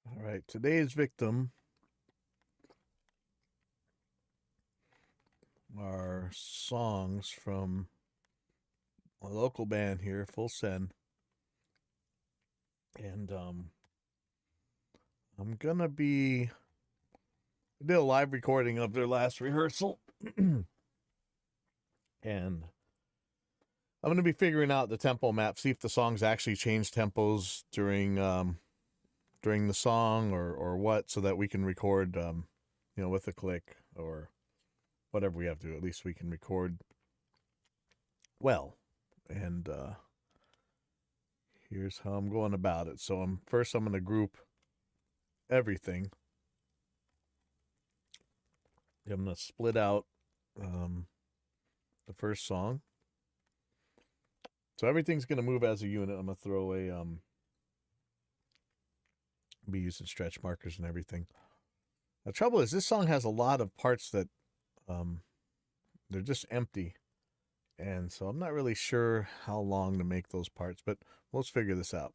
All right, today's victim are songs from a local band here, Full Send, and I'm gonna be I did a live recording of their last rehearsal, and I'm gonna be figuring out the tempo map, see if the songs actually change tempos during the song or what, so that we can record, with a click or whatever we have to do. At least we can record well. And here's how I'm going about it. So I'm going to group everything. I'm going to split out the first song. So everything's going to move as a unit. I'm going to throw be using stretch markers and everything. The trouble is this song has a lot of parts that they're just empty. And so I'm not really sure how long to make those parts, but let's figure this out.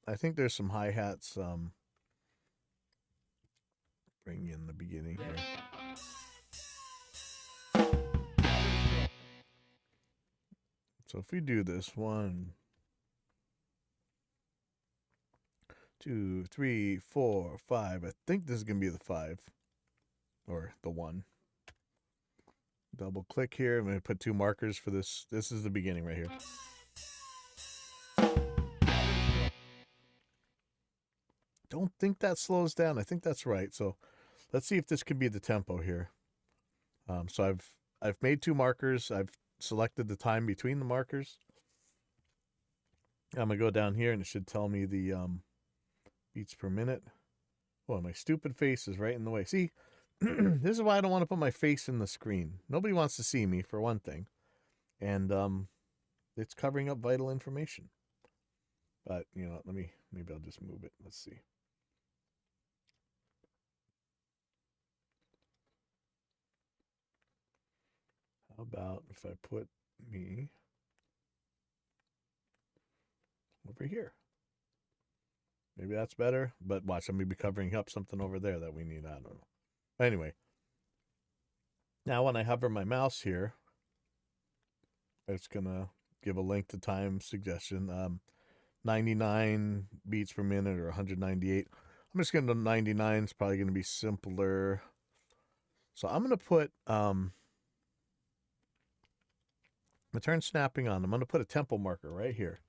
I think there's some hi-hats. Bring in the beginning here. So if we do this, 1, 2, 3, 4, 5. I think this is going to be the 5 or the 1. Double click here. I'm going to put 2 markers for this. This is the beginning right here. Don't think that slows down. I think that's right. So let's see if this could be the tempo here. So I've made 2 markers. I've selected the time between the markers. I'm going to go down here and it should tell me the beats per minute. Well, my stupid face is right in the way. See, this is why I don't want to put my face in the screen. Nobody wants to see me, for one thing. And it's covering up vital information. But, maybe I'll just move it. Let's see. How about if I put me over here? Maybe that's better. But watch, I'm going to be covering up something over there that we need. I don't know. Anyway. Now when I hover my mouse here, it's going to give a length to time suggestion. 99 beats per minute or 198. I'm just going to 99. It's probably going to be simpler. So I'm going to put I'm going to turn snapping on. I'm going to put a tempo marker right here.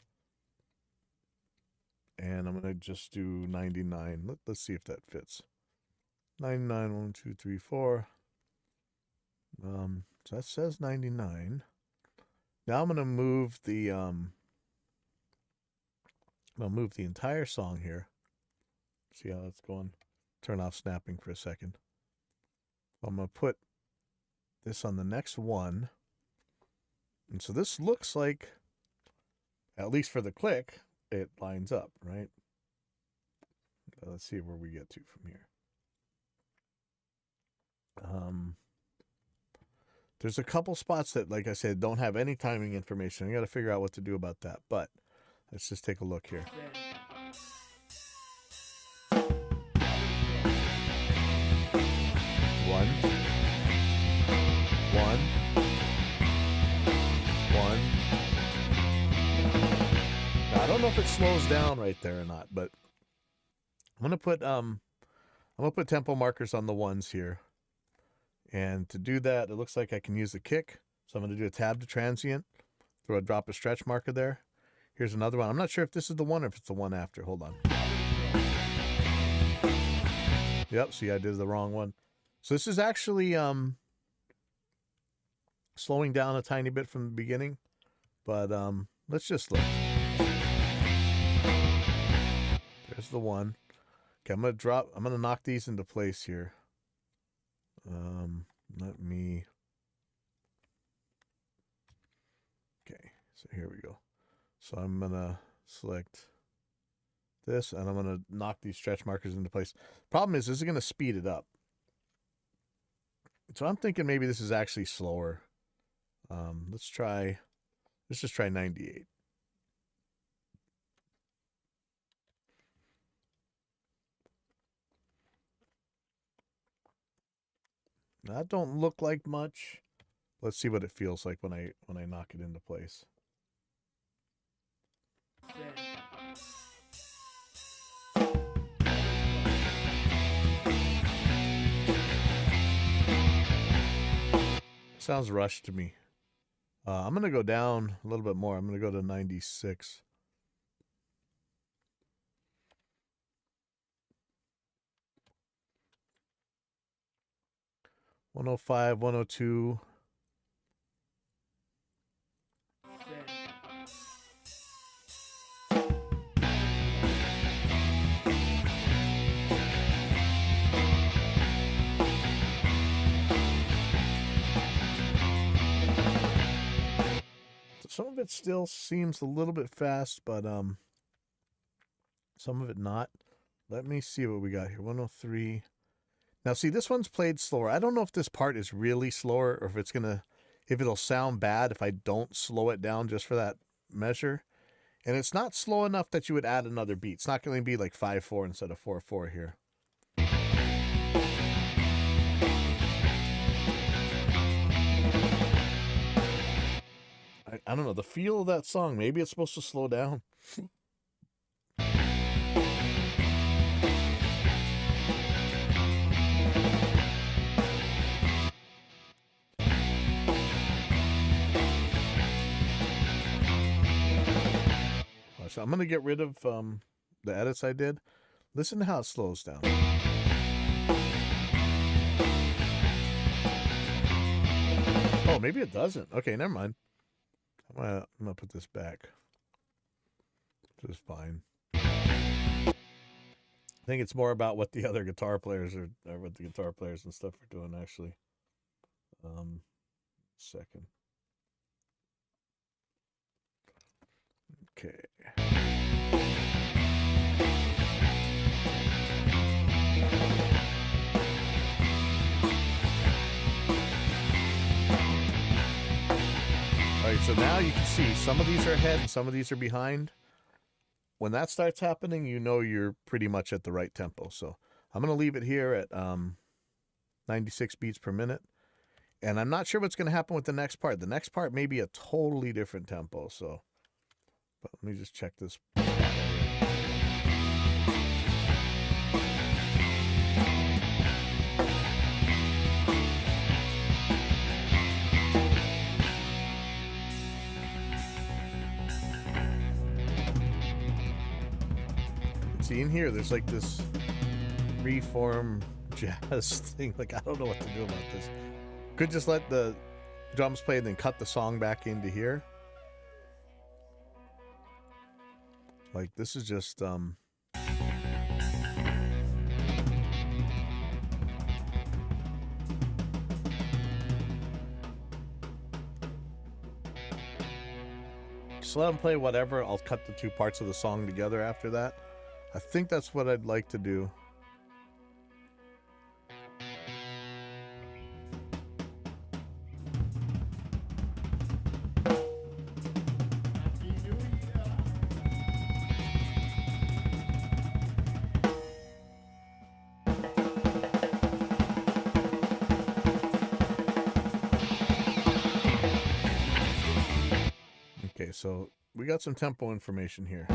And I'm going to just do 99. Let's see if that fits. 99, 1, 2, 3, 4. So that says 99. Now I'm going to move the I'll move the entire song here. See how that's going. Turn off snapping for a second. I'm going to put this on the next one. And so this looks like, at least for the click, it lines up, right? Let's see where we get to from here. There's a couple spots that, like I said, don't have any timing information. I got to figure out what to do about that. But let's just take a look here. 1, 1, 1. Now I don't know if it slows down right there or not, but I'm gonna put tempo markers on the ones here. And to do that, it looks like I can use the kick. So I'm going to do a tab to transient, drop a stretch marker there. Here's another one. I'm not sure if this is the one or if it's the one after. Hold on. Yep, see, I did the wrong one. So this is actually slowing down a tiny bit from the beginning. But let's just look. There's the one. Okay, I'm going to knock these into place here. Let me. Okay, so here we go. So I'm gonna select this, and I'm gonna knock these stretch markers into place. Problem is, this is gonna speed it up. So I'm thinking maybe this is actually slower. Let's just try 98. That don't look like much. Let's see what it feels like when I knock it into place. Sounds rushed to me. I'm going to go down a little bit more. I'm going to go to 96. $105, $102. Some of it still seems a little bit fast, but some of it not. Let me see what we got here. 103. Now, see, this one's played slower. I don't know if this part is really slower or if it'll sound bad if I don't slow it down just for that measure. And it's not slow enough that you would add another beat. It's not going to be like 5/4 instead of 4/4 here. I don't know, the feel of that song, maybe it's supposed to slow down. So I'm going to get rid of the edits I did. Listen to how it slows down. Oh, maybe it doesn't. Okay, never mind. I'm gonna put this back. This is fine. I think it's more about what the other guitar players or what the guitar players and stuff are doing, actually. Second. Okay. All right, so now you can see some of these are ahead and some of these are behind. When that starts happening, you know you're pretty much at the right tempo. So I'm going to leave it here at 96 beats per minute. And I'm not sure what's going to happen with the next part. The next part may be a totally different tempo. So, but let me just check this. See, in here, there's like this freeform jazz thing. Like, I don't know what to do about this. Could just let the drums play and then cut the song back into here. Like, this is just, just let them play whatever. I'll cut the two parts of the song together after that. I think that's what I'd like to do. Okay, so we got some tempo information here.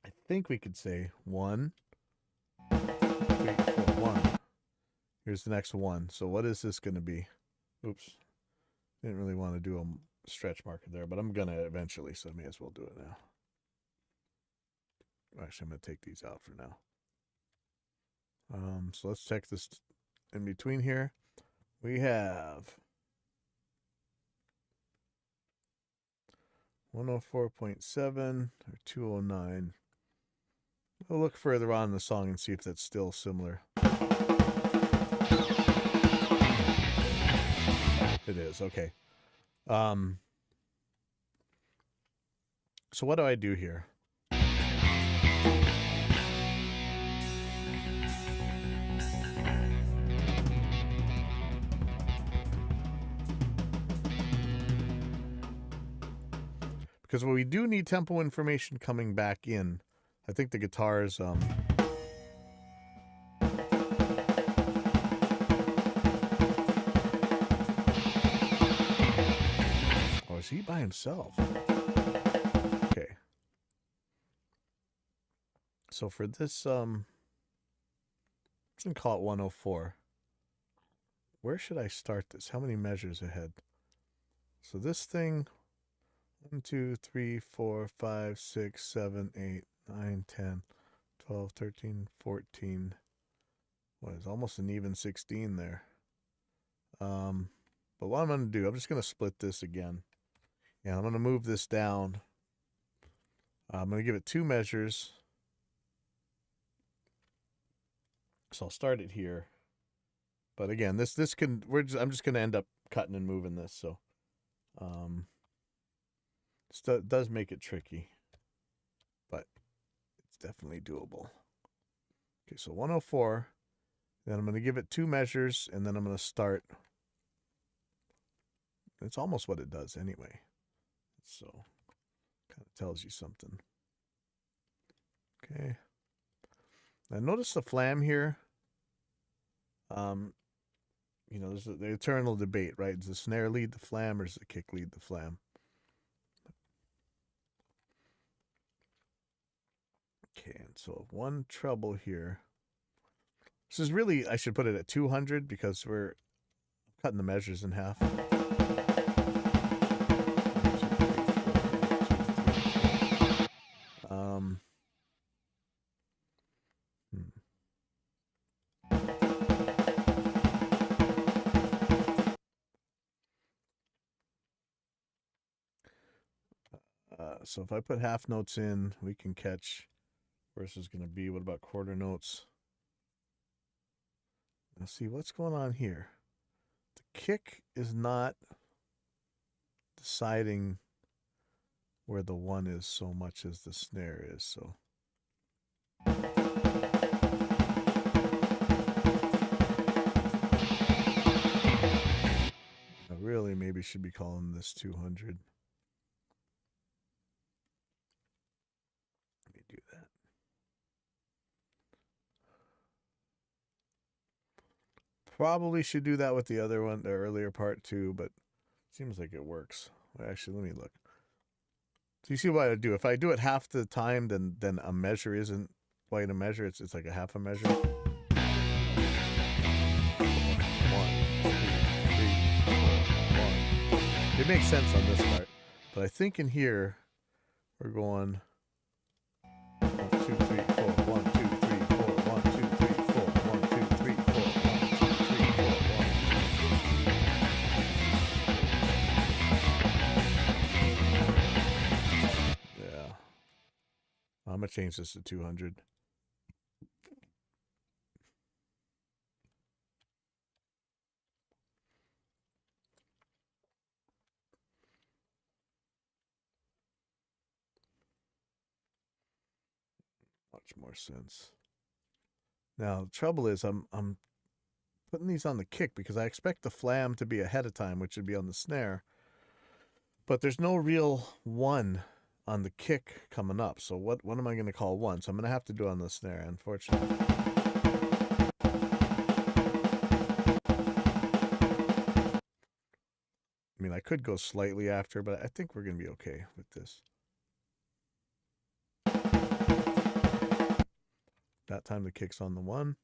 I think we could say 1, 3, 4, 1. Here's the next one. So what is this going to be? Oops. Didn't really want to do a stretch marker there, but I'm going to eventually, so I may as well do it now. Actually, I'm going to take these out for now. So let's check this in between here. We have 104.7 or 209. We'll look further on in the song and see if that's still similar. It is, okay. So what do I do here? Because we do need tempo information coming back in. I think the guitars, he by himself? Okay. So for this, I'm going to call it 104. Where should I start this? How many measures ahead? So this thing, 1, 2, 3, 4, 5, 6, 7, 8, 9, 10, 12, 13, 14. What is almost an even 16 there. But what I'm going to do, I'm just going to split this again. And I'm going to move this down. I'm going to give it 2 measures. So I'll start it here. But again, I'm just going to end up cutting and moving this. So it does make it tricky, but it's definitely doable. Okay, so 104. Then I'm going to give it 2 measures, and then I'm going to start. It's almost what it does anyway. So kind of tells you something. Okay. Now notice the flam here. You know, there's the eternal debate, right? Does the snare lead the flam or does the kick lead the flam? Okay, and so one treble here. This is really, I should put it at 200 because we're cutting the measures in half. So if I put half notes in, we can catch versus going to be, what about quarter notes? Let's see what's going on here. The kick is not deciding where the 1 is so much as the snare is. So I really maybe should be calling this 200. Let me do that. Probably should do that with the other one, the earlier part too, but it seems like it works. Actually, let me look. So you see what I do? If I do it half the time, then a measure isn't quite a measure. It's like a half a measure. 1, 2, 3, 4, 1. It makes sense on this part, but I think in here we're going 1, 2, 3, 4, 1, 2, 3, 4, 1, 2, 3, 4, 1, 2, 3, 4, 1, 2, 3, 4, 1, 2, 3, 4, 1. Yeah. I'm going to change this to 200. Much more sense. Now, the trouble is I'm putting these on the kick because I expect the flam to be ahead of time, which would be on the snare. But there's no real 1 on the kick coming up. So what am I going to call 1? So I'm going to have to do it on the snare, unfortunately. I mean, I could go slightly after, but I think we're going to be okay with this. That time the kick's on the 1.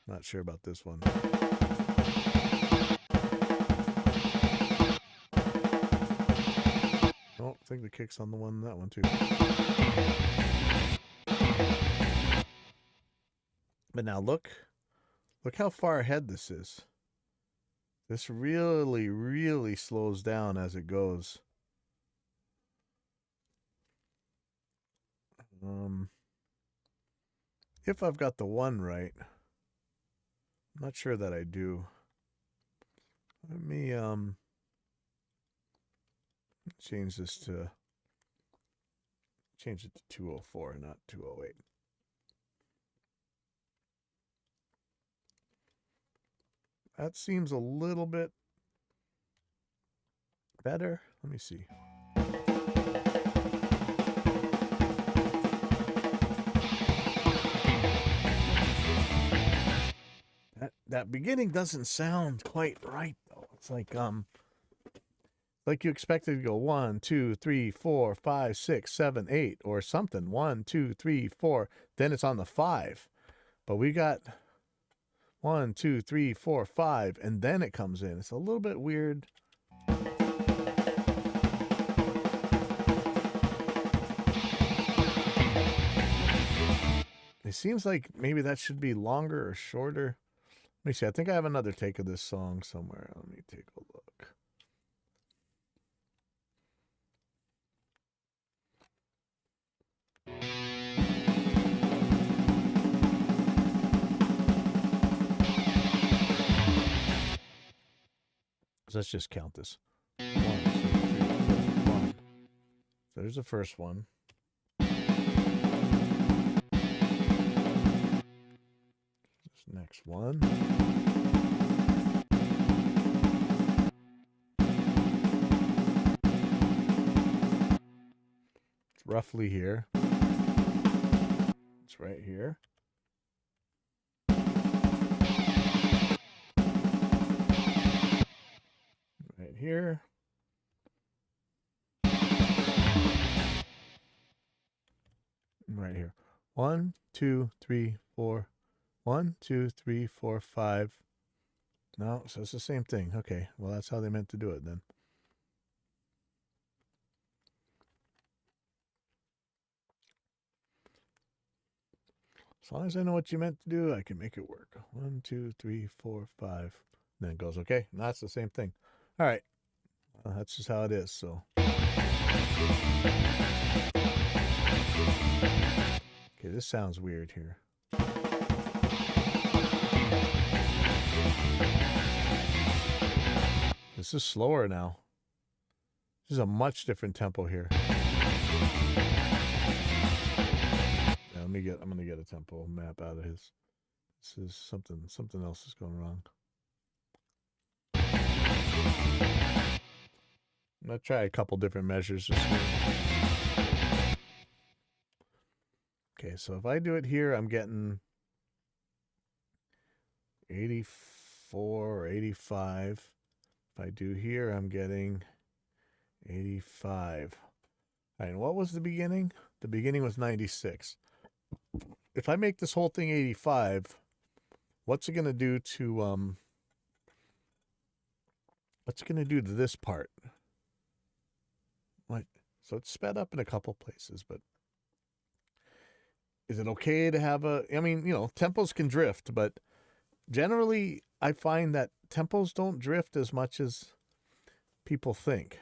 Not sure about this one. Oh, I think the kick's on the 1, that one too. But now look how far ahead this is. This really, really slows down as it goes. If I've got the 1 right, I'm not sure that I do. Let me change it to 204, not 208. That seems a little bit better. Let me see. That beginning doesn't sound quite right though. It's like like you expected to go 1, 2, 3, 4, 5, 6, 7, 8 or something. 1, 2, 3, 4. Then it's on the 5. But we got 1, 2, 3, 4, 5, and then it comes in. It's a little bit weird. It seems like maybe that should be longer or shorter. Let me see. I think I have another take of this song somewhere. Let me take a look. So let's just count this. 1, 2, 3, 4, 1. So there's the first one. This next one. It's roughly here. It's right here. Right here. Right here. 1, 2, 3, 4. 1, 2, 3, 4, 5. No, so it's the same thing. Okay, well, that's how they meant to do it then. As long as I know what you meant to do, I can make it work. 1, 2, 3, 4, 5. Then it goes, okay, and that's the same thing. All right, well, that's just how it is, so. Okay, this sounds weird here. This is slower now. This is a much different tempo here. Yeah, I'm gonna get a tempo map out of his. This is something else is going wrong. I'm gonna try a couple different measures this week. Okay, so if I do it here, I'm getting 84 or 85. If I do here, I'm getting 85. All right, and what was the beginning? The beginning was 96. If I make this whole thing 85, what's it going to do to this part? What? So it's sped up in a couple places, but is it okay to have I mean, tempos can drift, but generally I find that tempos don't drift as much as people think.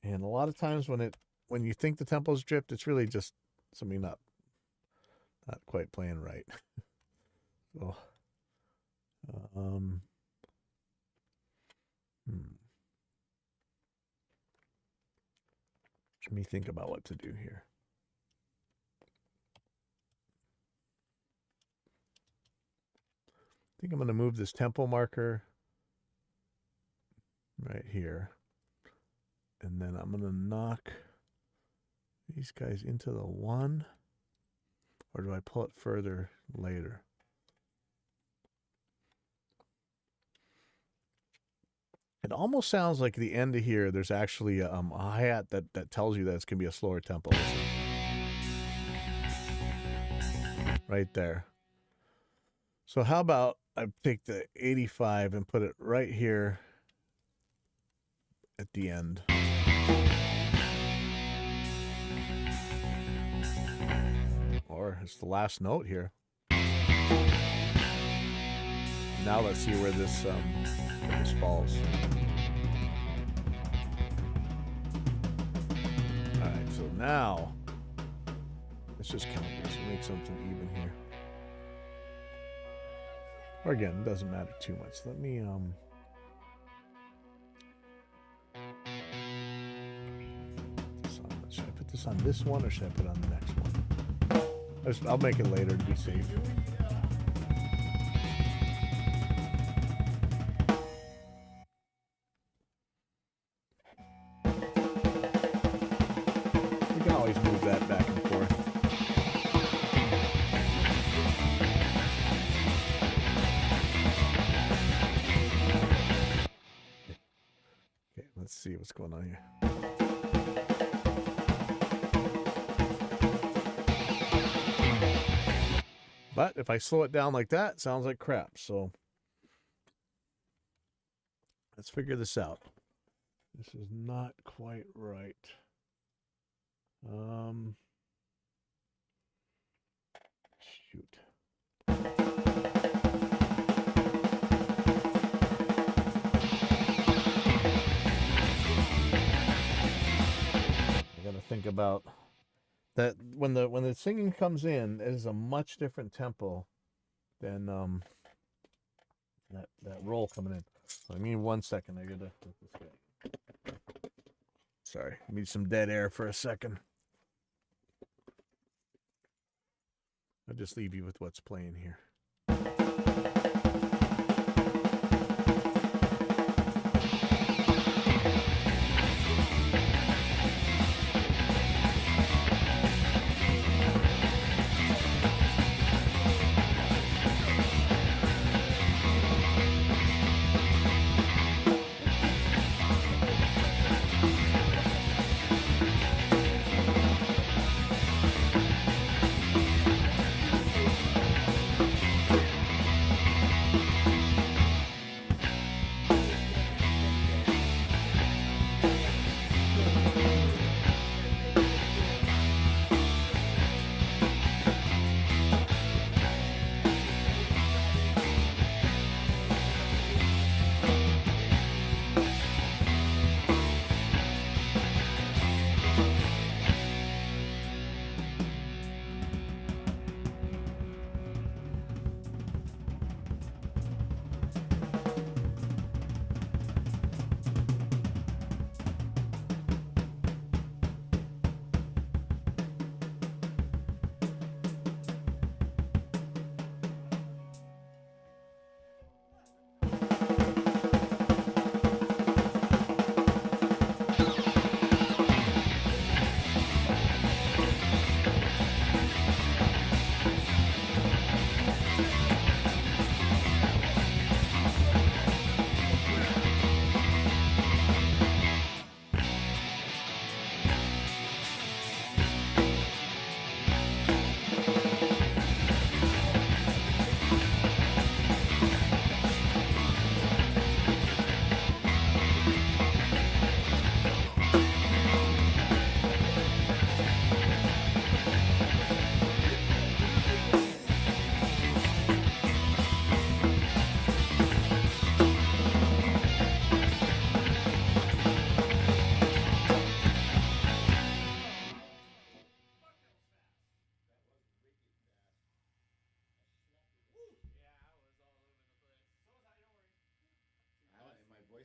And a lot of times when you think the tempos drift, it's really just something not quite playing right. So, let me think about what to do here. I think I'm going to move this tempo marker right here. And then I'm going to knock these guys into the 1. Or do I pull it further later? It almost sounds like the end of here, there's actually a hi-hat that tells you that it's going to be a slower tempo. Right there. So how about I take the 85 and put it right here at the end. Or it's the last note here. Now let's see where this falls. All right, so now let's just count this and make something even here. Or again, it doesn't matter too much. Let me should I put this on this one or should I put it on the next one? I'll make it later to be safe. We can always move that back and forth. Okay, let's see what's going on. But if I slow it down like that, it sounds like crap. So let's figure this out. This is not quite right. Shoot. I gotta think about that when the singing comes in, it is a much different tempo than that roll coming in. I mean, 1 second. I gotta let this guy. Sorry, need some dead air for a second. I'll just leave you with what's playing here.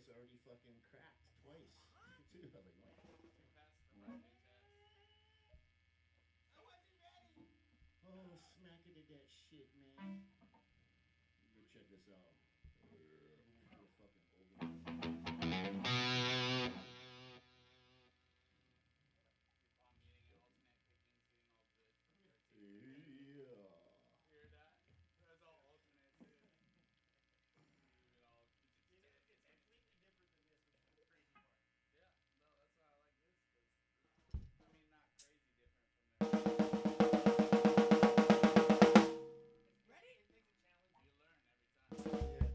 Already fucking cracked twice. Too. I was like, what? Too fast for my new test. I wasn't ready. Oh, smack it at that shit, man. Go check this out. Fucking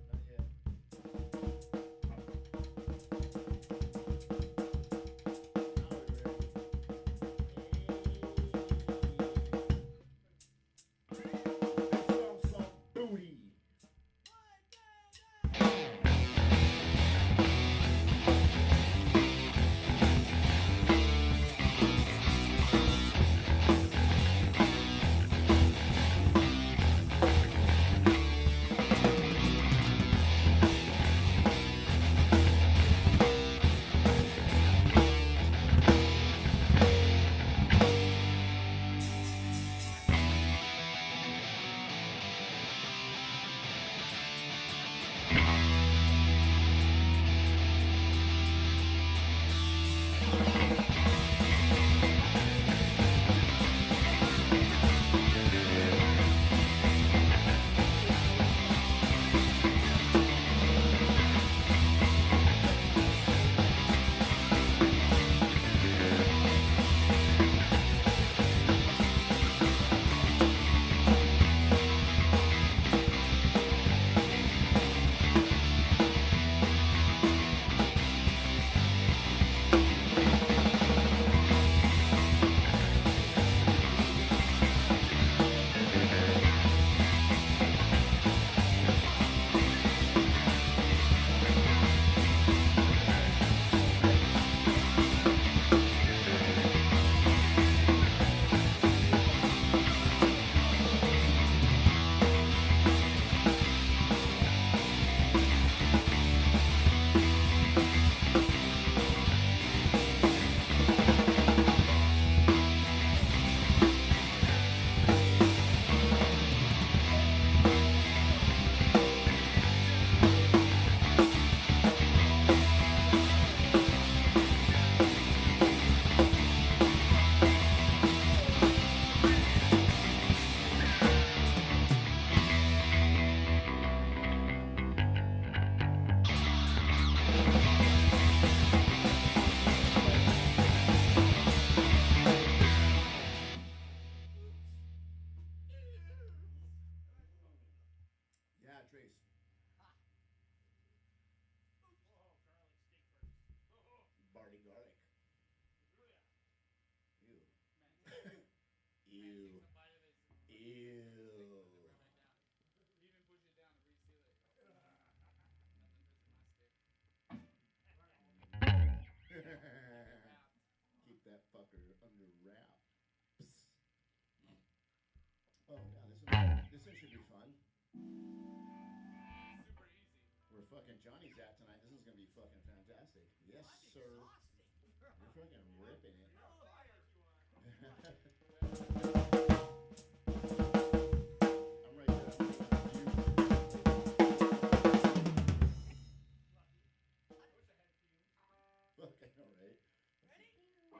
Trace. Whoa, garlic steak burgers. Barty garlic. Ew. Man, Ew. take some bite of it. Ew. Right back down. You even push it down and reseal it. Nothing touching my stick. Keep that fucker under wraps. Oh yeah, this one should be fun. Super easy. Where fucking Johnny's at tonight, this is gonna be fucking fantastic. Yes, sir. You're fucking ripping it. I'm right there. Fuck, I know, right? Everybody's all.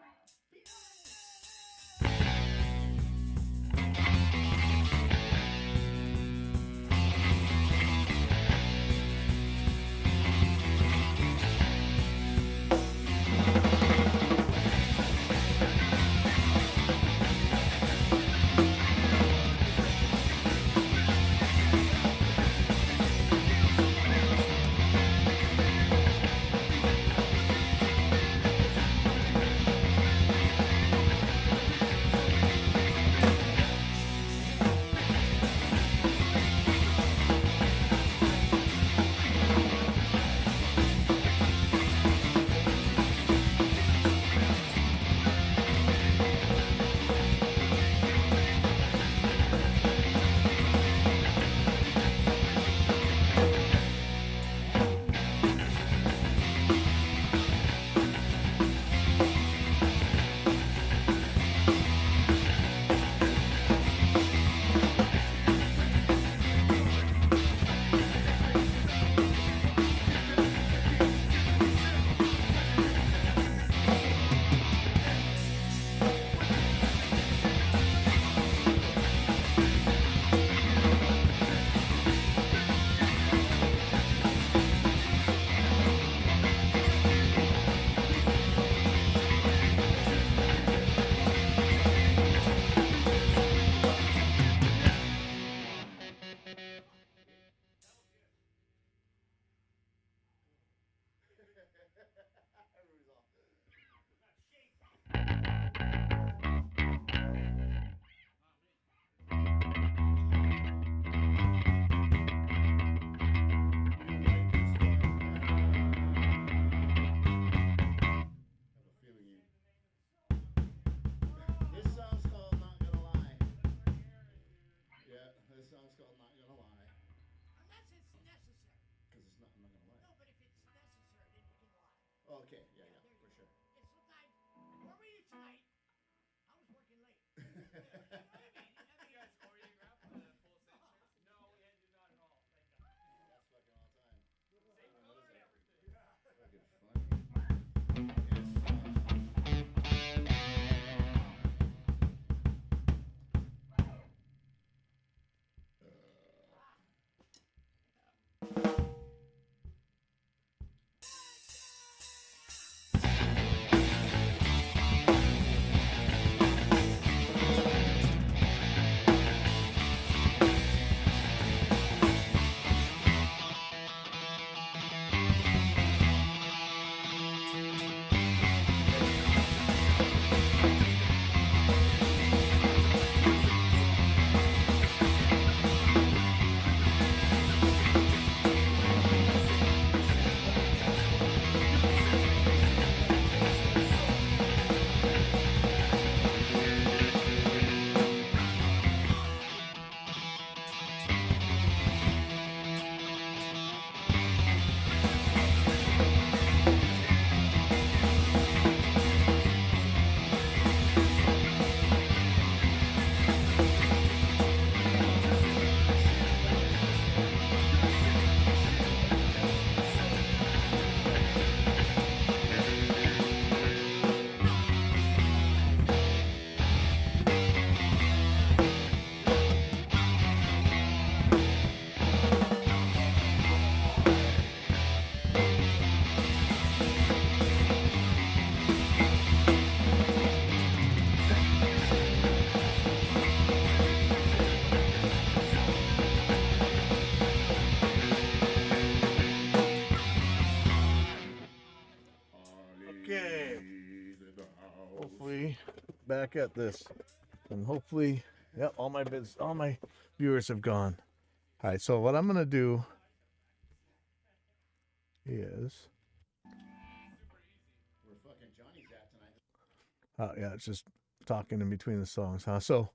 I have a feeling you. This song's called Not Gonna Lie. Yeah, this song's called Not Gonna Lie. Unless it's necessary. Because it's not, I'm not gonna lie. No, but if it's necessary, then you can lie. Oh, okay, yeah, There for you sure. go. Yeah, sometimes, where were you tonight? I was working late. You guys choreographed the full sensors? No, we did not at all. Thank God. That's fucking all time. Same color and everything. Fucking funny. back at this. And hopefully, yep, all my viewers have gone. All right, so what I'm going to do is... Where fucking Johnny's at tonight. yeah, it's just talking in between the songs, huh? So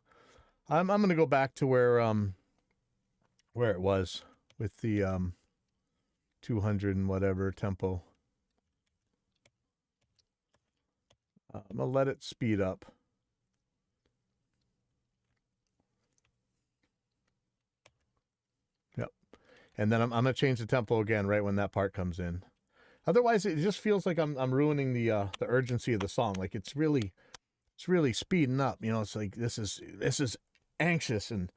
I'm going to go back to where it was with the 200 and whatever tempo. I'm going to let it speed up. Yep. And then I'm going to change the tempo again right when that part comes in. Otherwise, it just feels like I'm ruining the urgency of the song. Like it's really speeding up. You know, it's like this is anxious and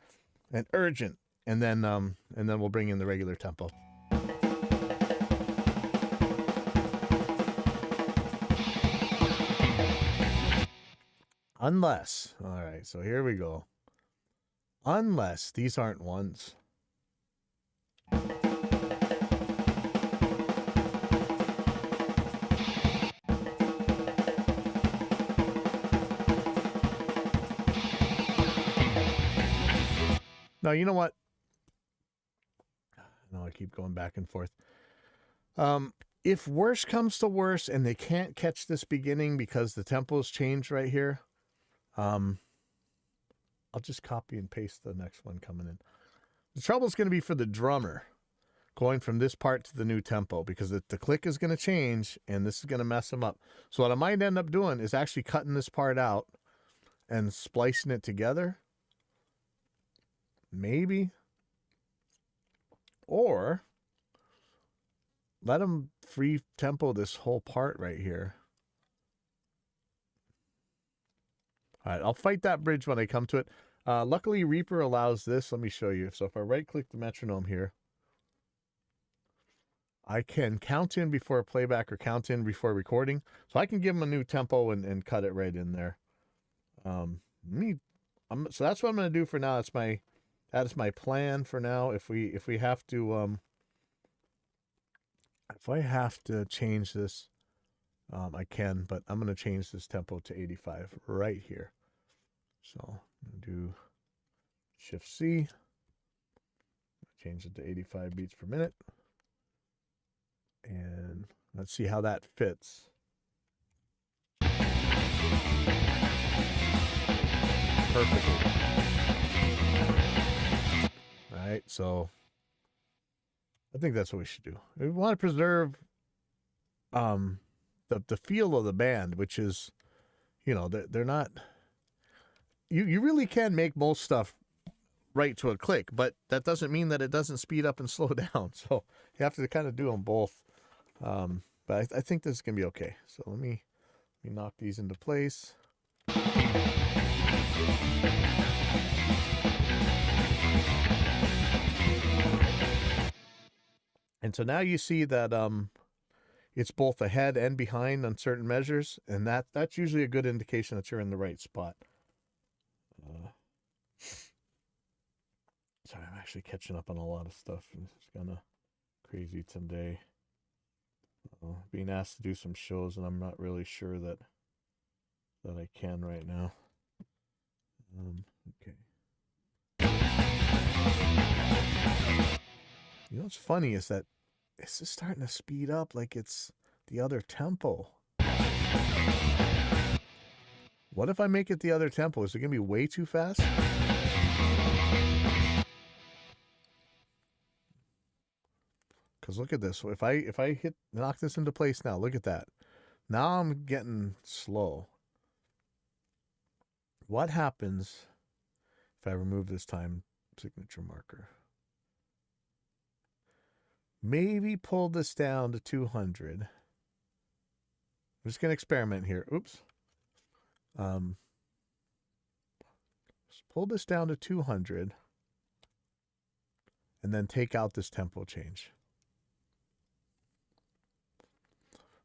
urgent. And then we'll bring in the regular tempo. Unless, all right, so here we go. Unless these aren't ones. Now, you know what? No, I keep going back and forth. If worse comes to worse and they can't catch this beginning because the tempo's changed right here, I'll just copy and paste the next one coming in. The trouble is going to be for the drummer going from this part to the new tempo because the click is going to change and this is going to mess him up. So what I might end up doing is actually cutting this part out and splicing it together. Maybe. Or let him free tempo this whole part right here. All right, I'll fight that bridge when I come to it. Luckily, Reaper allows this. Let me show you. So if I right-click the metronome here, I can count in before playback or count in before recording. So I can give him a new tempo and cut it right in there. So that's what I'm going to do for now. That is my plan for now. If we have to if I have to change this, I can, but I'm going to change this tempo to 85 right here. So I'm going to do Shift C, change it to 85 beats per minute. And let's see how that fits. Perfectly. All right, so I think that's what we should do. We want to preserve the feel of the band, which is, you know, they're not... You really can make most stuff right to a click, but that doesn't mean that it doesn't speed up and slow down. So you have to kind of do them both. But I think this is going to be okay. So let me knock these into place. And so now you see that it's both ahead and behind on certain measures, and that's usually a good indication that you're in the right spot. Sorry, I'm actually catching up on a lot of stuff. It's kind of crazy today. Being asked to do some shows, and I'm not really sure that I can right now. Okay. You know what's funny is that it's just starting to speed up like it's the other tempo. What if I make it the other tempo? Is it going to be way too fast? Because look at this. If I knock this into place now, look at that. Now I'm getting slow. What happens if I remove this time signature marker? Maybe pull this down to 200. I'm just going to experiment here. Oops. Just pull this down to 200 and then take out this tempo change.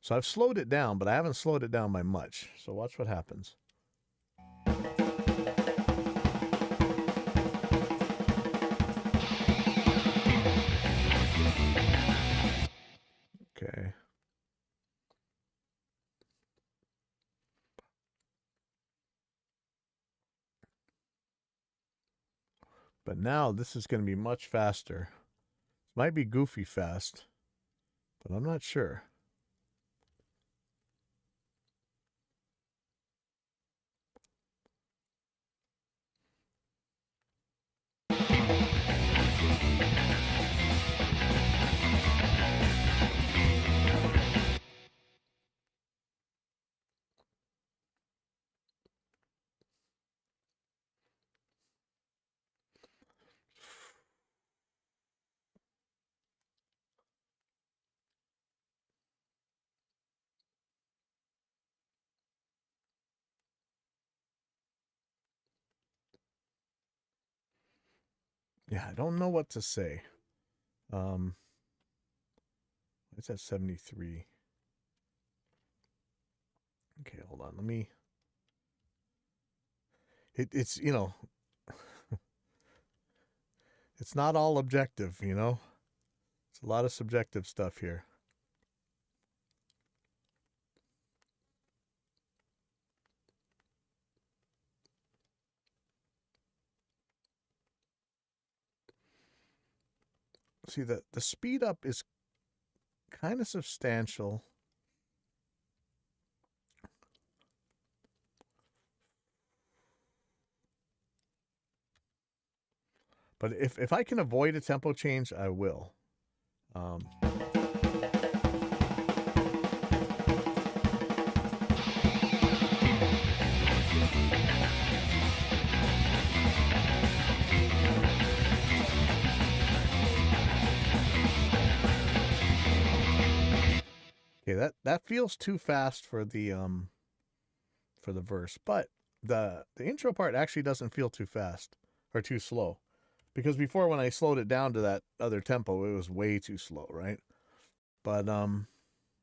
So I've slowed it down, but I haven't slowed it down by much. So watch what happens. Okay. But now this is going to be much faster. It might be goofy fast, but I'm not sure. Yeah, I don't know what to say. It's at 73. Okay, hold on. Let me. It's it's not all objective, It's a lot of subjective stuff here. See, the speed up is kind of substantial. But if I can avoid a tempo change, I will. Okay, that feels too fast for the verse, but the intro part actually doesn't feel too fast or too slow. Because before, when I slowed it down to that other tempo, it was way too slow, right? But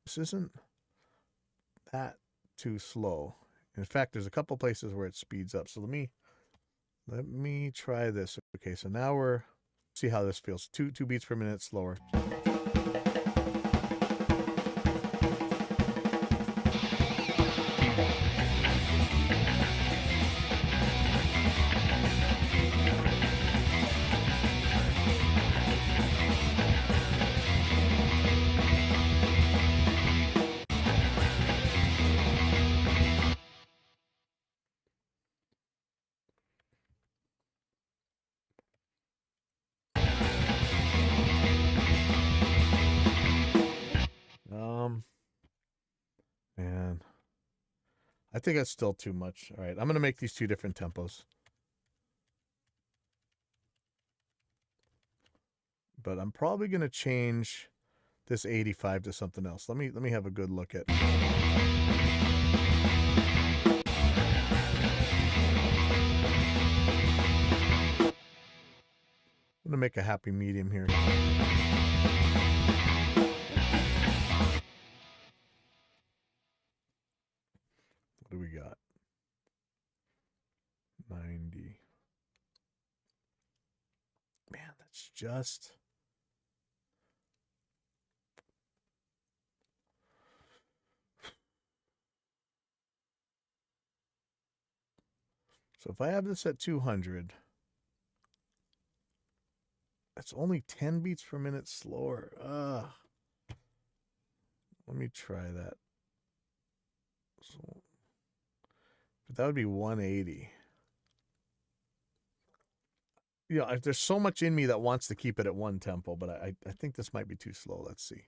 this isn't that too slow. In fact, there's a couple places where it speeds up. So let me try this. Okay, so now we're see how this feels. Two beats per minute slower. And I think that's still too much. All right, I'm going to make these two different tempos. But I'm probably going to change this 85 to something else. Let me have a good look at. I'm going to make a happy medium here. What do we got? 90. Man, that's just... So if I have this at 200, that's only 10 beats per minute slower. Let me try that. So, but that would be 180. There's so much in me that wants to keep it at one tempo, but I think this might be too slow. Let's see.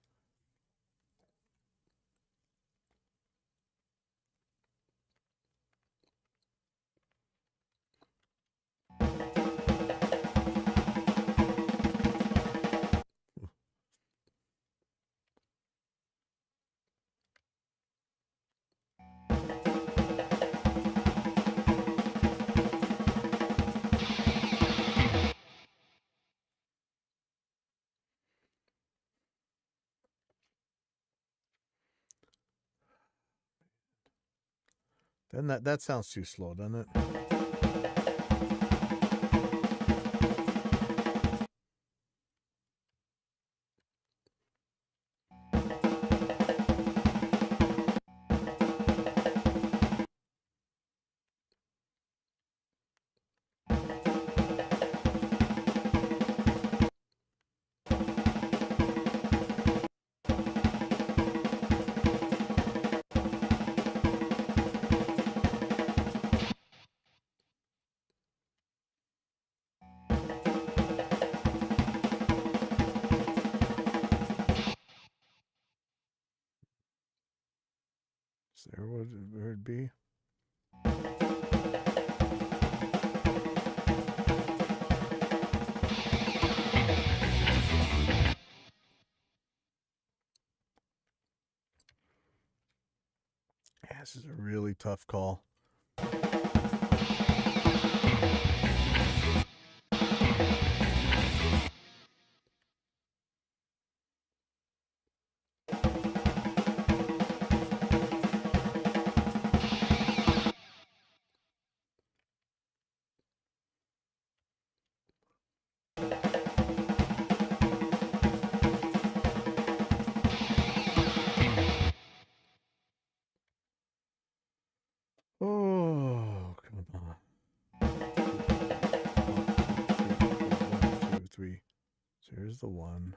Then that sounds too slow, doesn't it? Is there where it'd be? Yeah, this is a really tough call. Oh, come on. 1, 2, 3. So here's the 1.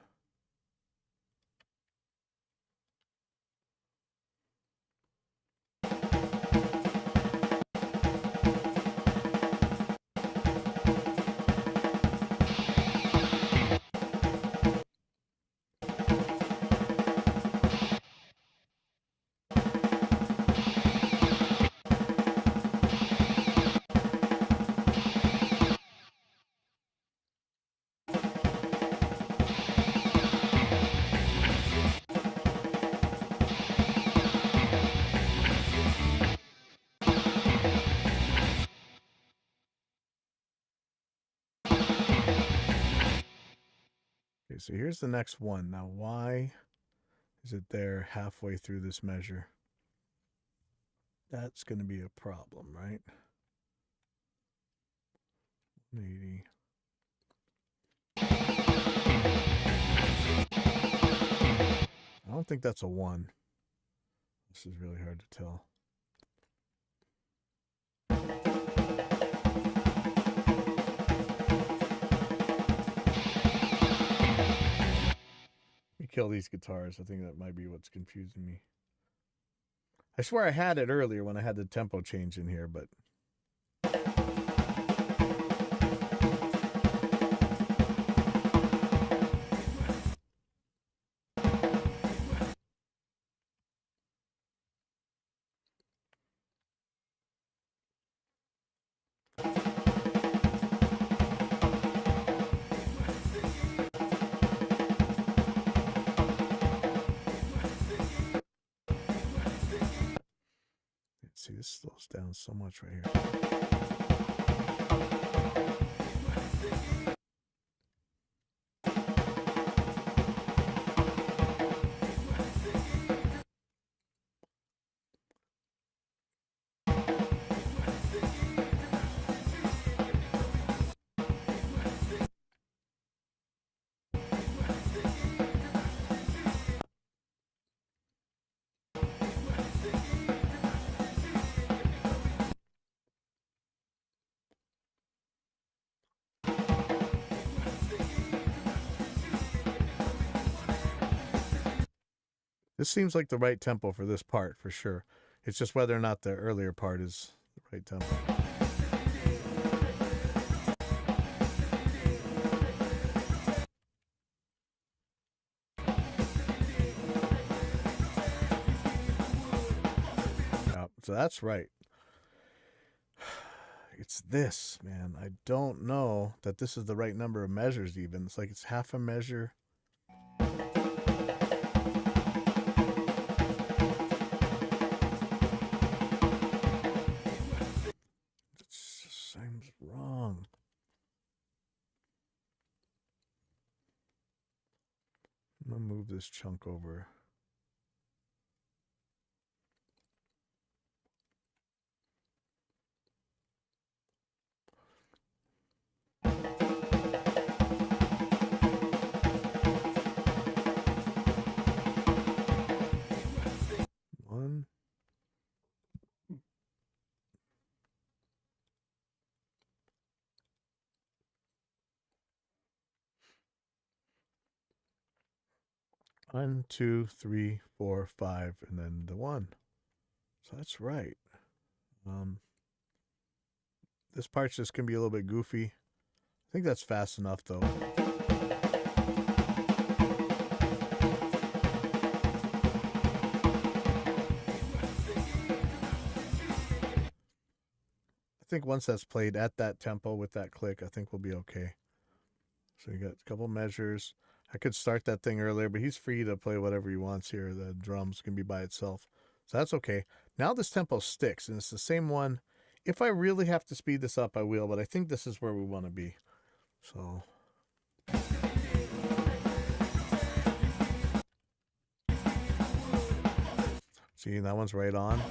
Okay, so here's the next one. Now, why is it there halfway through this measure? That's going to be a problem, right? 180. I don't think that's a 1. This is really hard to tell. Let me kill these guitars. I think that might be what's confusing me. I swear I had it earlier when I had the tempo change in here, but... See, this slows down so much right here. This seems like the right tempo for this part, for sure. It's just whether or not the earlier part is the right tempo. Yeah, so that's right. It's this, man. I don't know that this is the right number of measures even. It's like it's half a measure. Seems wrong. I'm gonna move this chunk over. One. One, 2, 3, 4, 5, and then the 1. So that's right. This part's just gonna be a little bit goofy. I think that's fast enough though. think once that's played at that tempo with that click, I think we'll be okay. So you got a couple measures. I could start that thing earlier, but he's free to play whatever he wants here. The drums can be by itself. So that's okay. Now this tempo sticks, and it's the same one. If I really have to speed this up, I will, but I think this is where we want to be. So... See, that one's right on.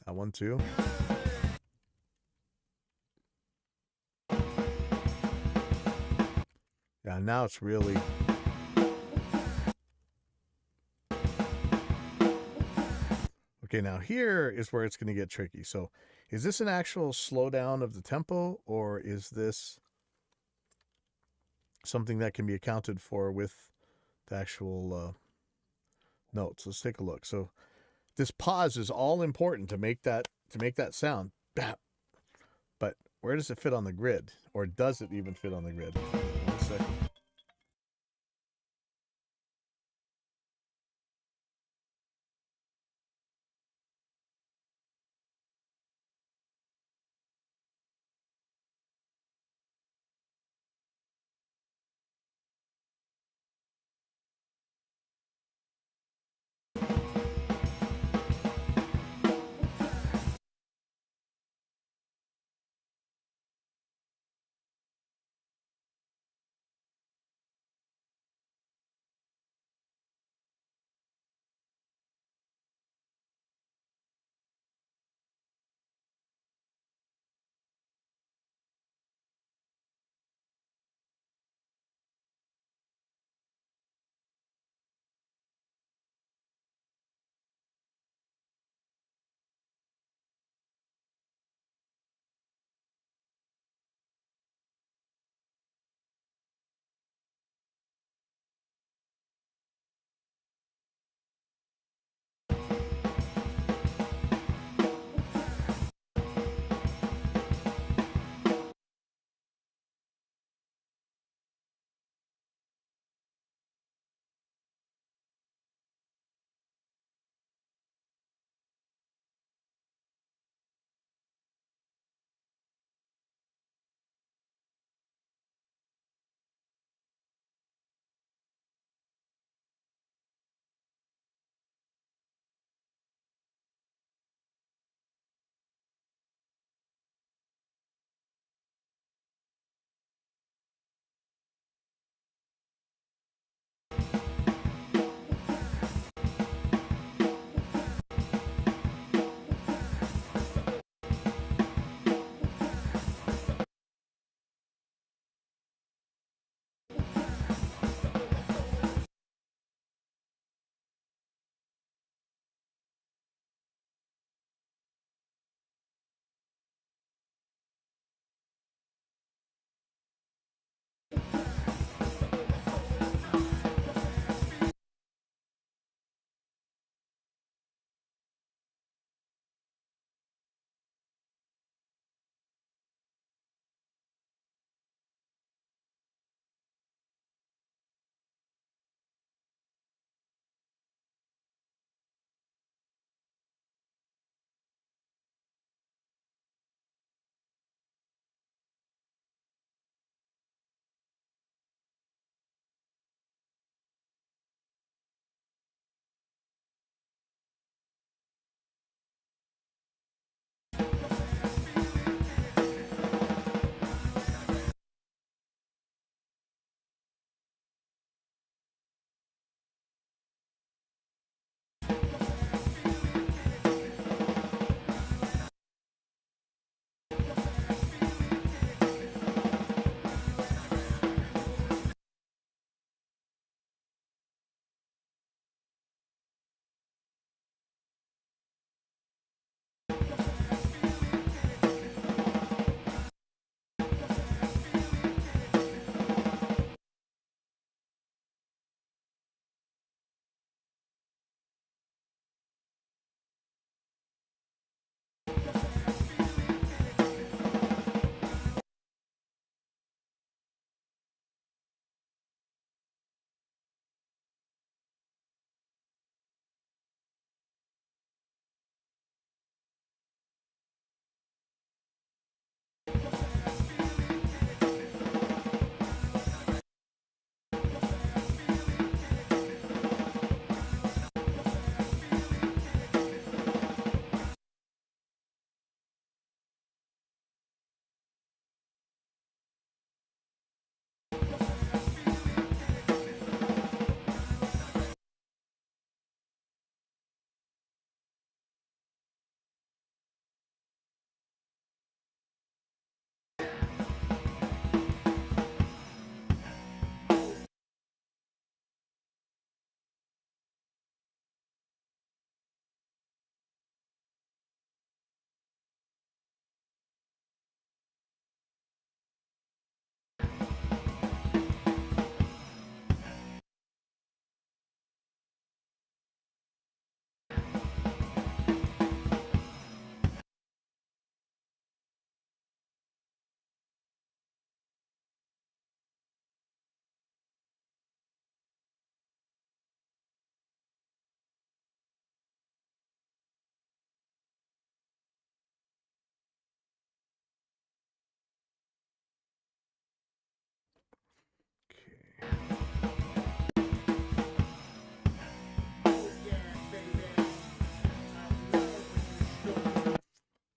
That one too. Yeah, now it's really... Okay, now here is where it's going to get tricky. So is this an actual slowdown of the tempo, or is this something that can be accounted for with the actual notes? Let's take a look. So this pause is all important to make that sound. But where does it fit on the grid? Or does it even fit on the grid? 1 second.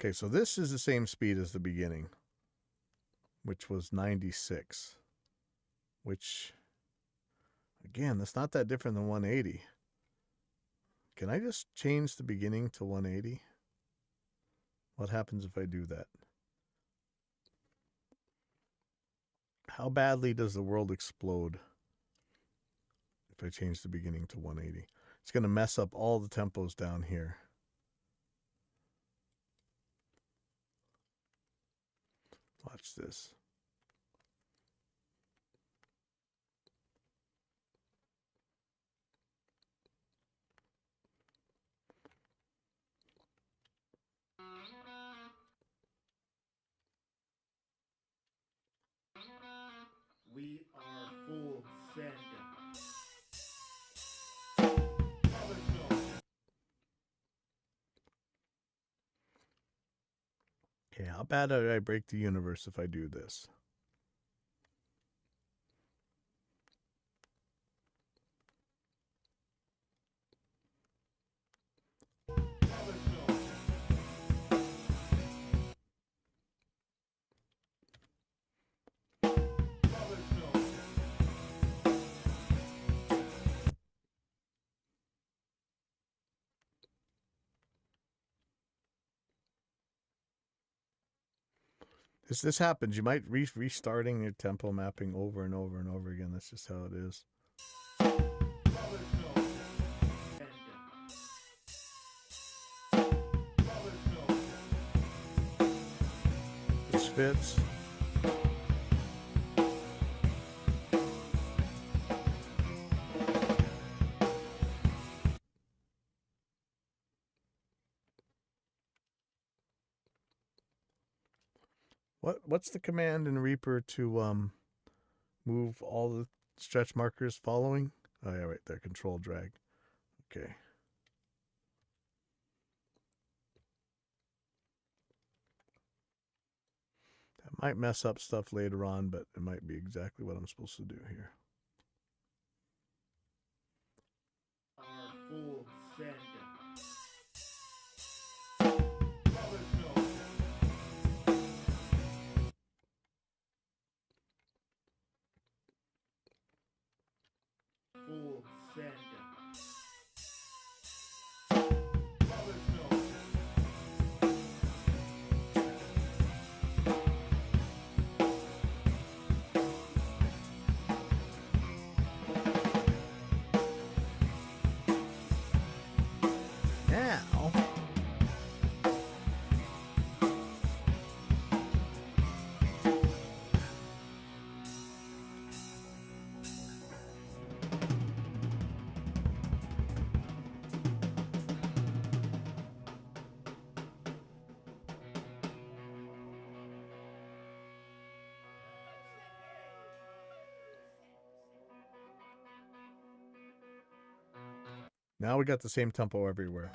Okay, so this is the same speed as the beginning, which was 96. Which, again, that's not that different than 180. Can I just change the beginning to 180? What happens if I do that? How badly does the world explode if I change the beginning to 180? It's going to mess up all the tempos down here. Watch this. We are full send. Okay, how bad did I break the universe if I do this? This happens. You might restarting your tempo mapping over and over and over again. That's just how it is. This fits. What's the command in Reaper to move all the stretch markers following? Oh yeah, right there. Control drag. Okay. That might mess up stuff later on, but it might be exactly what I'm supposed to do here. Our full send. Full send. Now, we got the same tempo everywhere.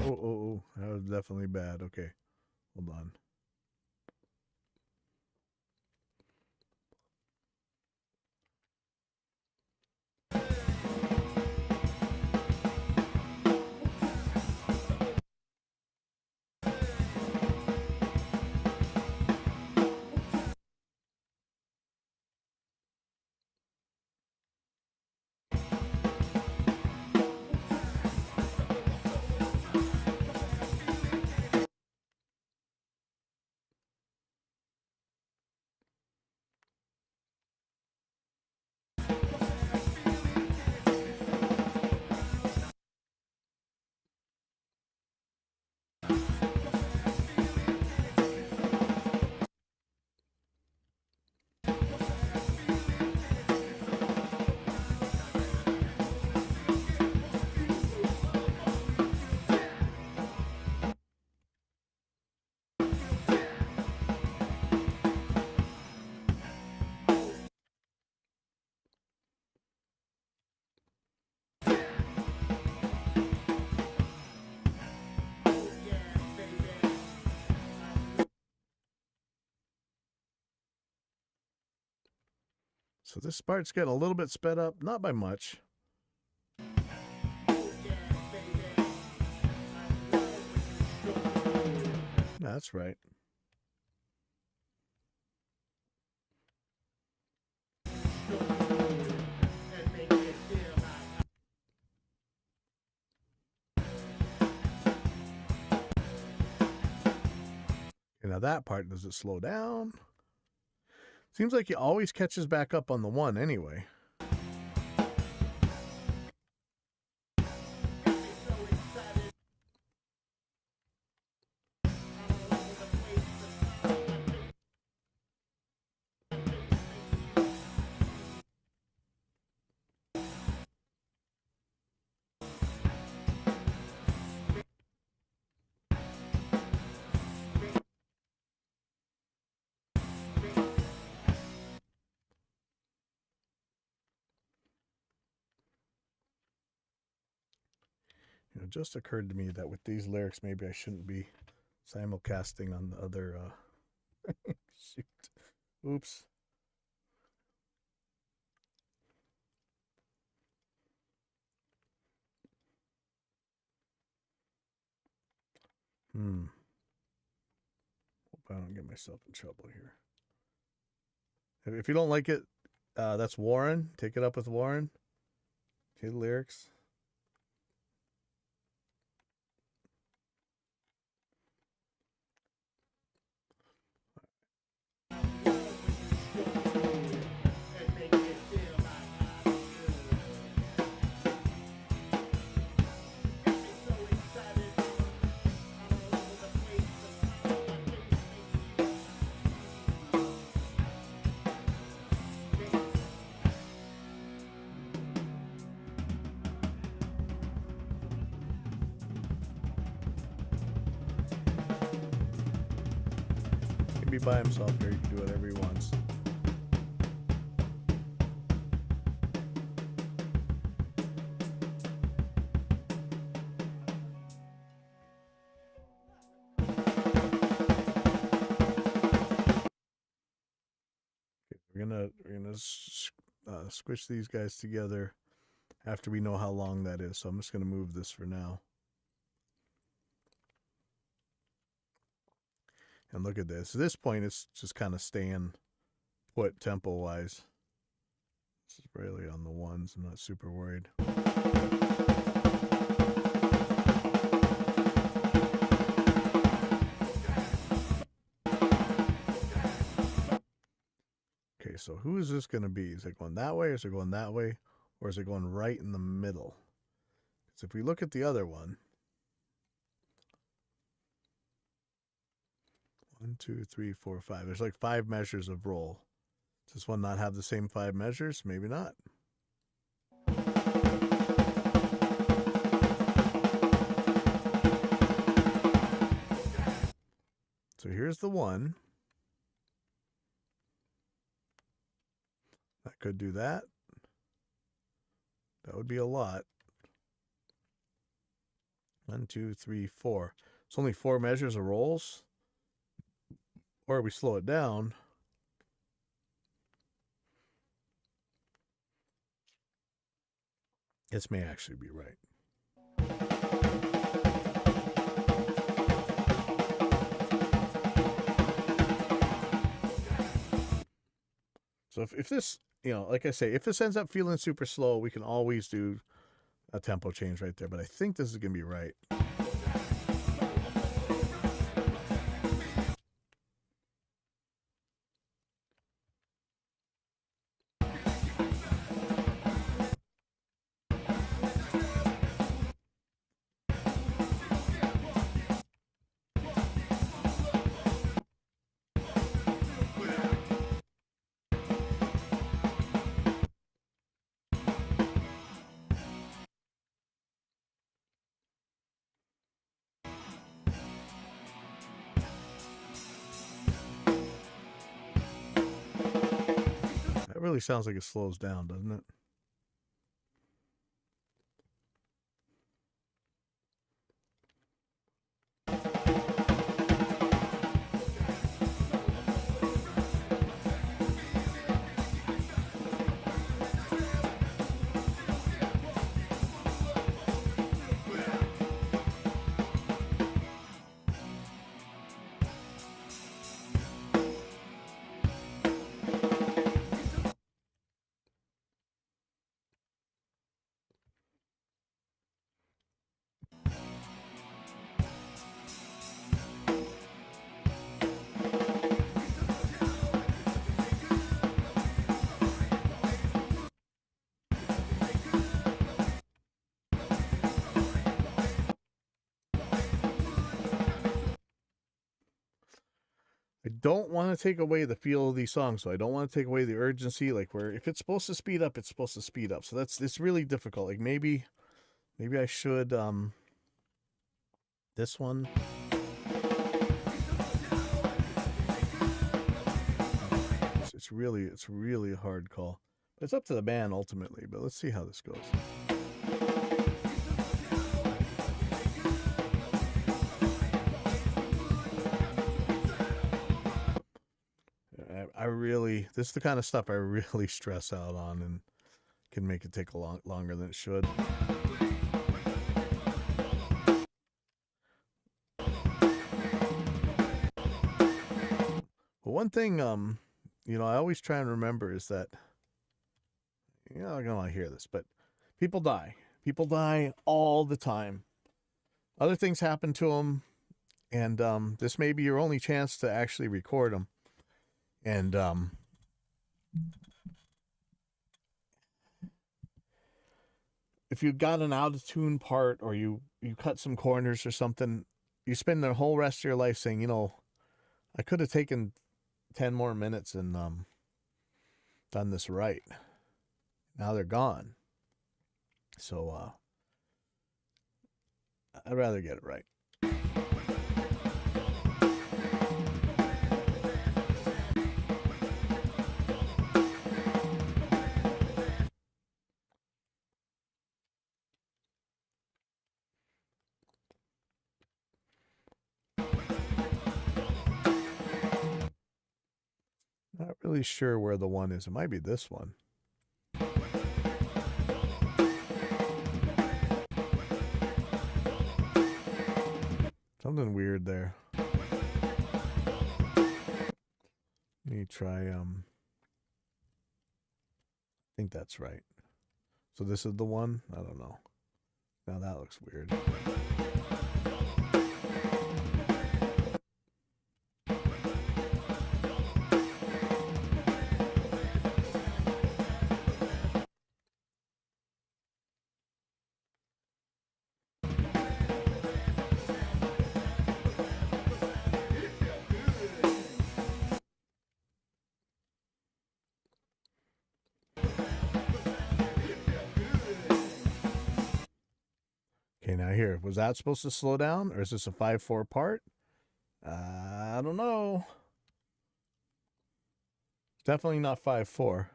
Oh, that was definitely bad. Okay, hold on. So this part's getting a little bit sped up, not by much. That's right. Okay, now that part, does it slow down? Seems like he always catches back up on the one anyway. It just occurred to me that with these lyrics, maybe I shouldn't be simulcasting on the other. Shoot. Oops. Hope I don't get myself in trouble here. If you don't like it, that's Warren. Take it up with Warren. Okay, the lyrics. He can be by himself here. He can do whatever he wants. We're gonna squish these guys together after we know how long that is. So I'm just gonna move this for now. And look at this. At this point, it's just kind of staying put tempo wise. This is really on the ones. I'm not super worried. Okay, so who is this going to be? Is it going that way, or is it going that way, or is it going right in the middle? Because if we look at the other one, 1, 2, 3, 4, 5. There's like 5 measures of roll. Does this one not have the same 5 measures? Maybe not. So here's the one. That could do that. That would be a lot. 1, 2, 3, 4. It's only 4 measures of rolls. Or we slow it down. This may actually be right. So if this, like I say, if this ends up feeling super slow, we can always do a tempo change right there. But I think this is going to be right. That really sounds like it slows down, doesn't it? don't want to take away the feel of these songs, so I don't want to take away the urgency. Like, where if it's supposed to speed up, it's supposed to speed up. So it's really difficult. Like, maybe I should this one. It's really a hard call. It's up to the band ultimately, but let's see how this goes. This is the kind of stuff I really stress out on and can make it take longer than it should. But one thing, I always try and remember is that, I'm not gonna want to hear this, but people die. People die all the time. Other things happen to them, and this may be your only chance to actually record them. And if you got an out of tune part, or you cut some corners or something, you spend the whole rest of your life saying, I could have taken 10 more minutes and done this right. Now they're gone. So I'd rather get it right. Not really sure where the one is. It might be this one. Something weird there. Let me try, I think that's right. So this is the one? I don't know. Now that looks weird. Okay, now here, was that supposed to slow down, or is this a 5/4 part? I don't know. Definitely not 5/4.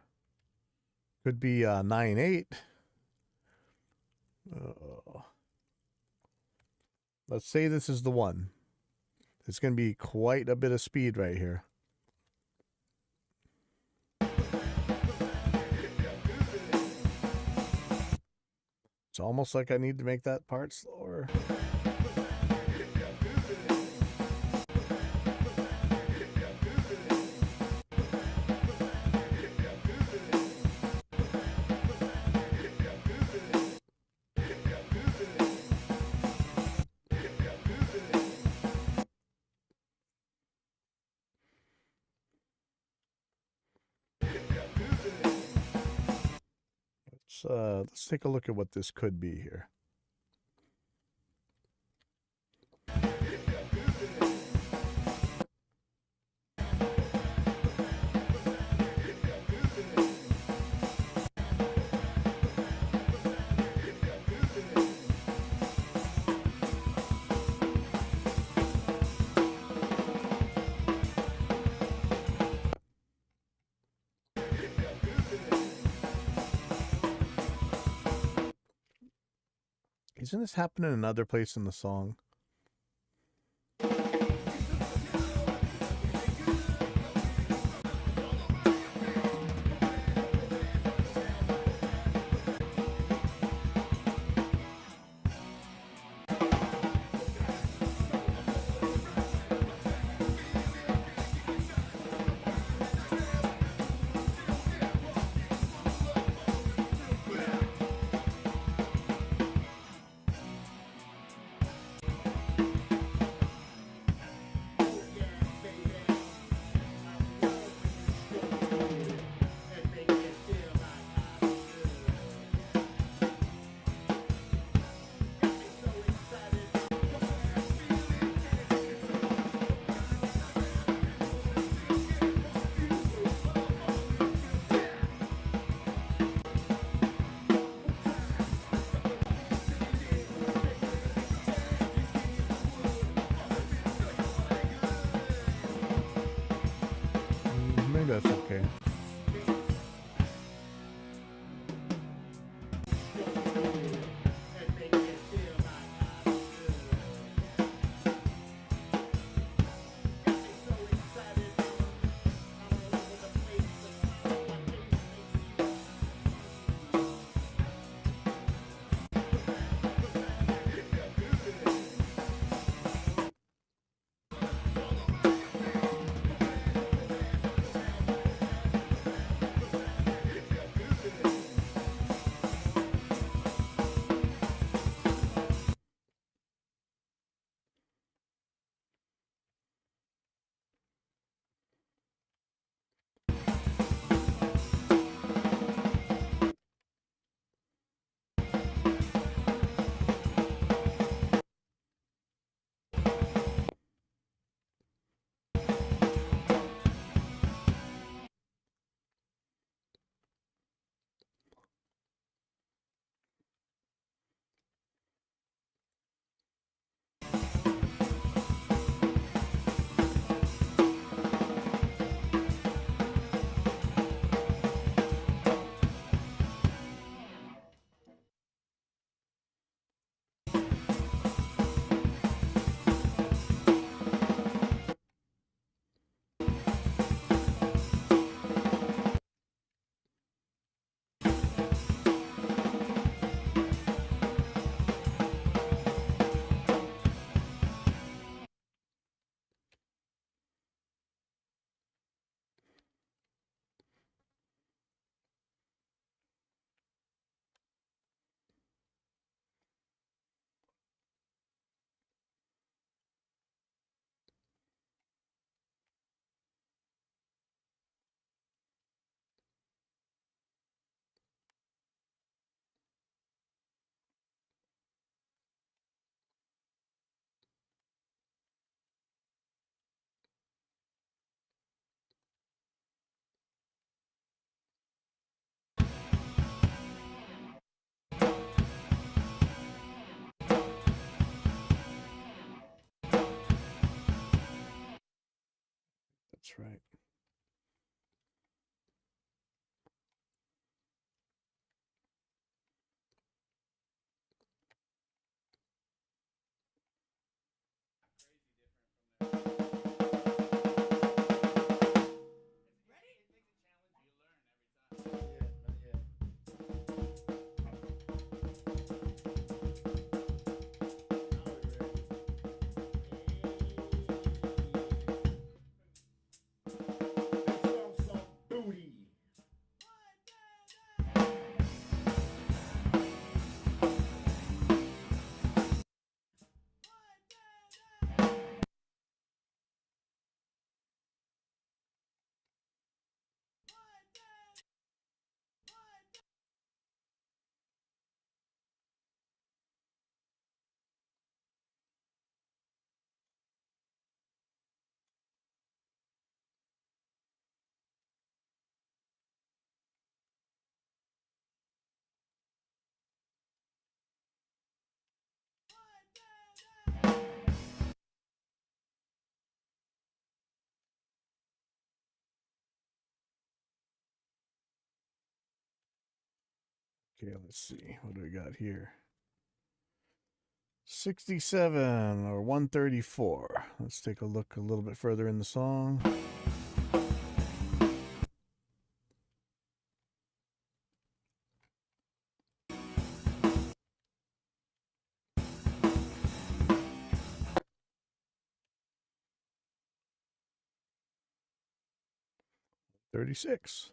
Could be 9/8. Let's say this is the one. It's going to be quite a bit of speed right here. It's almost like I need to make that part slower. Let's take a look at what this could be here. Isn't this happening in another place in the song? Okay. And make me feel like I'm good. Got me so excited. I'm all over the place. The sound of my bass makes you That's right. booty. Okay, let's see. What do we got here? 67 or 134. Let's take a look a little bit further in the song. $36.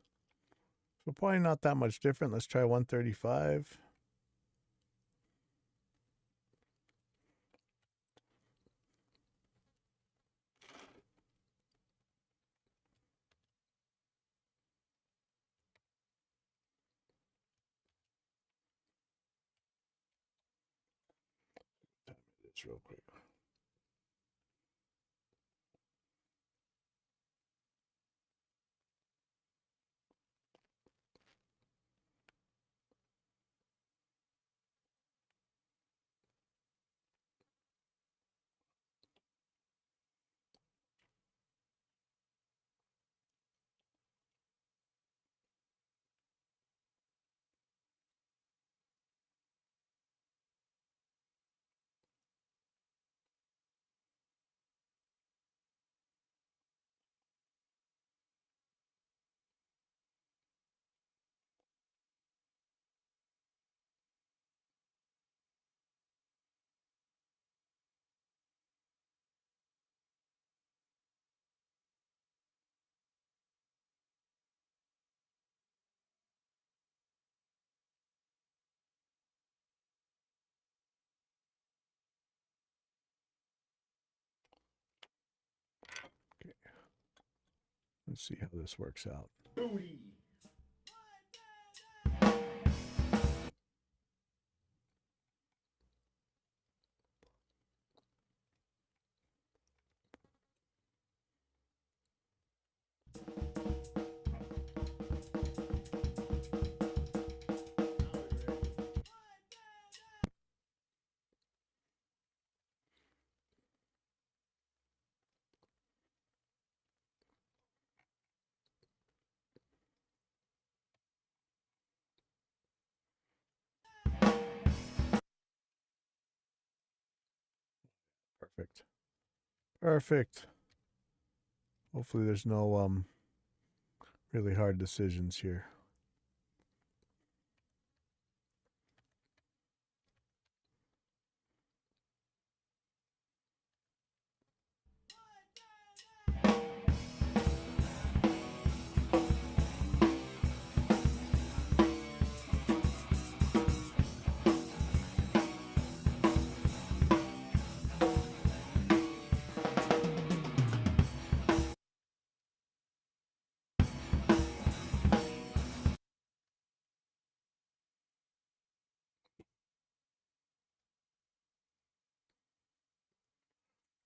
So probably not that much different. Let's try 135. It's real quick. Let's see how this works out. Booty. Perfect. Perfect. Hopefully there's no really hard decisions here.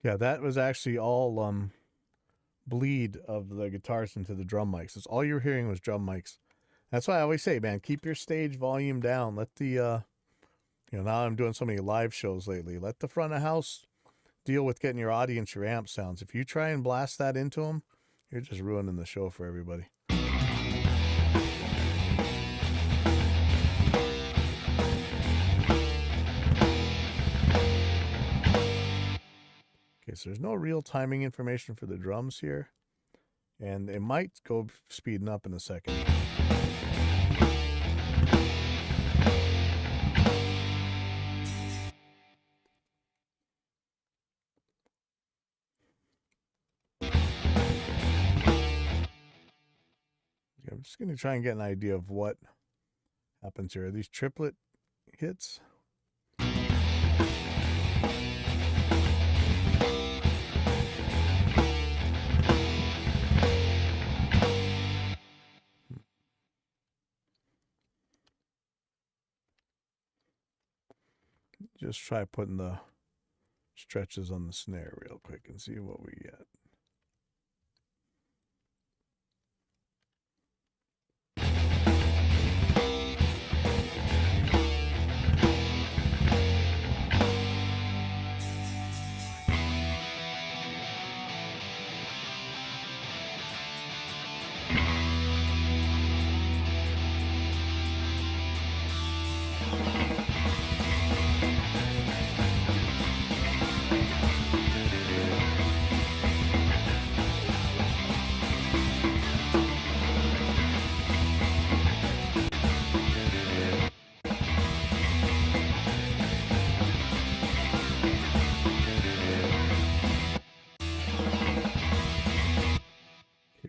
Yeah, that was actually all bleed of the guitars into the drum mics. It's all you're hearing was drum mics. That's why I always say, man, keep your stage volume down. Let the now I'm doing so many live shows lately. Let the front of house deal with getting your audience your amp sounds. If you try and blast that into them, you're just ruining the show for everybody. Okay, so there's no real timing information for the drums here. And it might go speeding up in a second. Yeah, I'm just going to try and get an idea of what happens here. Are these triplet hits? Just try putting the stretches on the snare real quick and see what we get.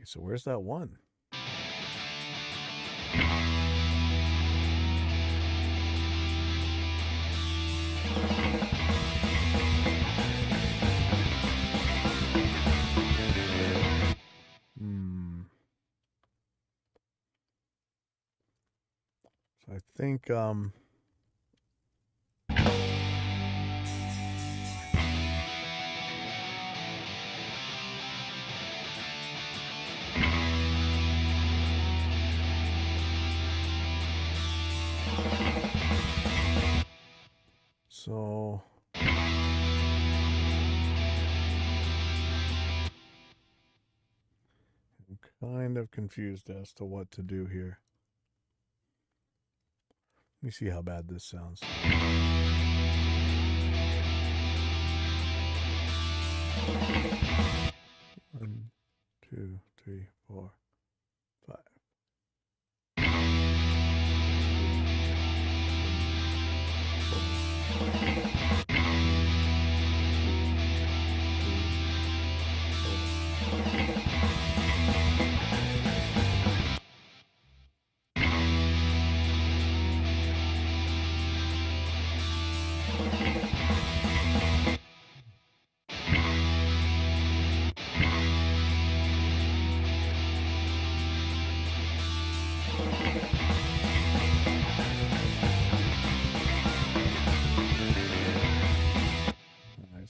So where's that one? So I think so I'm kind of confused as to what to do here. Let me see how bad this sounds. One, two, three, four, five.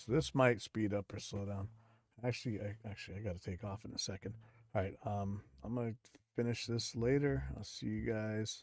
So this might speed up or slow down. Actually, I got to take off in a second. All right, I'm gonna finish this later. I'll see you guys